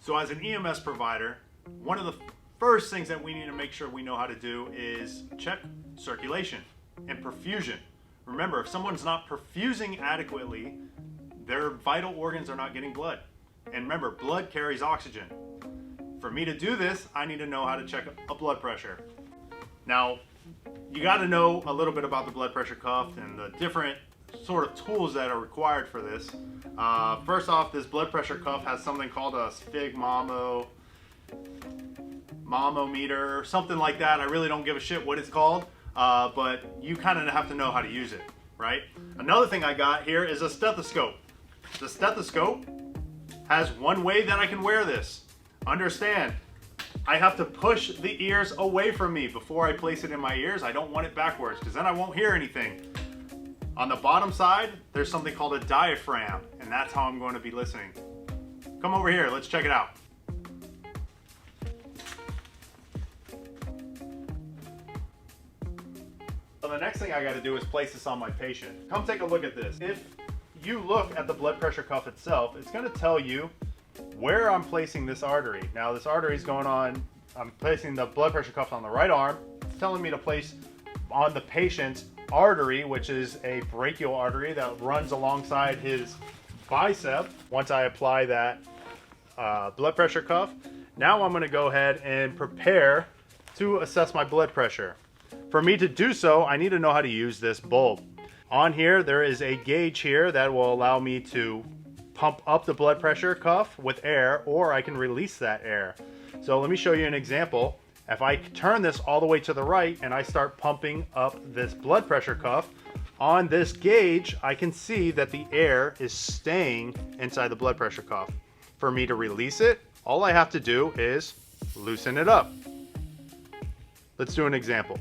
So as an EMS provider, one of the first things that we need to make sure we know how to do is check circulation and perfusion. Remember, if someone's not perfusing adequately, their vital organs are not getting blood. And remember, blood carries oxygen. For me to do this, I need to know how to check a blood pressure. Now, you got to know a little bit about the blood pressure cuff and the different sort of tools that are required for this. First off, this blood pressure cuff has something called a sphygmomanometer, something like that. I really don't give a shit what it's called, but you kind of have to know how to use it, right? Another thing I got here is a stethoscope. The stethoscope has one way that I can wear this. Understand, I have to push the ears away from me before I place it in my ears. I don't want it backwards because then I won't hear anything. On the bottom side, there's something called a diaphragm, and that's how I'm going to be listening. Come over here, let's check it out. So the next thing I got to do is place this on my patient. Come take a look at this. If you look at the blood pressure cuff itself, it's going to tell you where I'm placing this artery. Now this artery is going on, I'm placing the blood pressure cuff on the right arm. It's telling me to place on the patient's artery, which is a brachial artery that runs alongside his bicep. Once I apply that blood pressure cuff, now I'm going to go ahead and prepare to assess my blood pressure. For me to do so, I need to know how to use this bulb. On here, there is a gauge here that will allow me to pump up the blood pressure cuff with air, or I can release that air. So let me show you an example. If I turn this all the way to the right and I start pumping up this blood pressure cuff, on this gauge, I can see that the air is staying inside the blood pressure cuff. For me to release it, all I have to do is loosen it up. Let's do an example.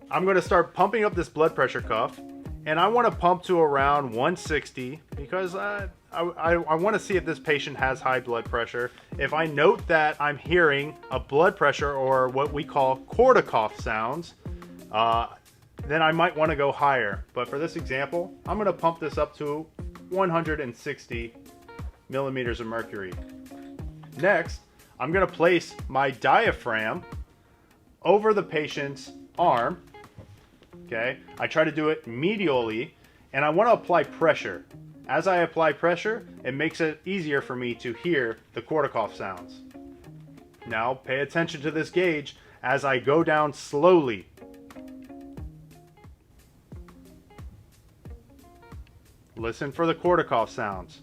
I'm going to start pumping up this blood pressure cuff, and I want to pump to around 160 because I want to see if this patient has high blood pressure. If I note that I'm hearing a blood pressure or what we call corticough sounds, then I might want to go higher. But for this example, I'm going to pump this up to 160 millimeters of mercury. Next, I'm going to place my diaphragm over the patient's arm. Okay, I try to do it medially, and I want to apply pressure. As I apply pressure, it makes it easier for me to hear the corticough sounds. Now pay attention to this gauge as I go down slowly. Listen for the corticough sounds.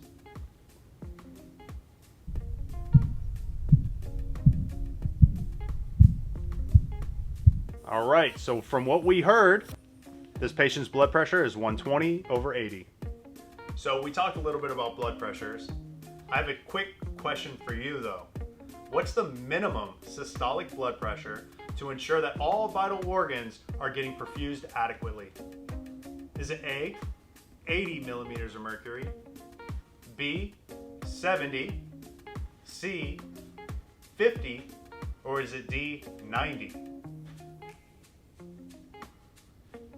All right, so from what we heard, this patient's blood pressure is 120/80. So we talked a little bit about blood pressures. I have a quick question for you though. What's the minimum systolic blood pressure to ensure that all vital organs are getting perfused adequately? Is it A, 80 millimeters of mercury, B, 70, C, 50, or is it D, 90?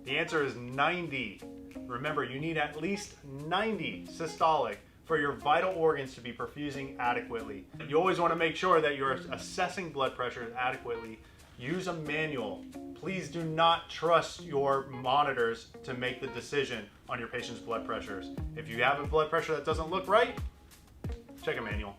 The answer is 90. Remember, you need at least 90 systolic for your vital organs to be perfusing adequately. You always want to make sure that you're assessing blood pressure adequately. Use a manual. Please do not trust your monitors to make the decision on your patient's blood pressures. If you have a blood pressure that doesn't look right, check a manual.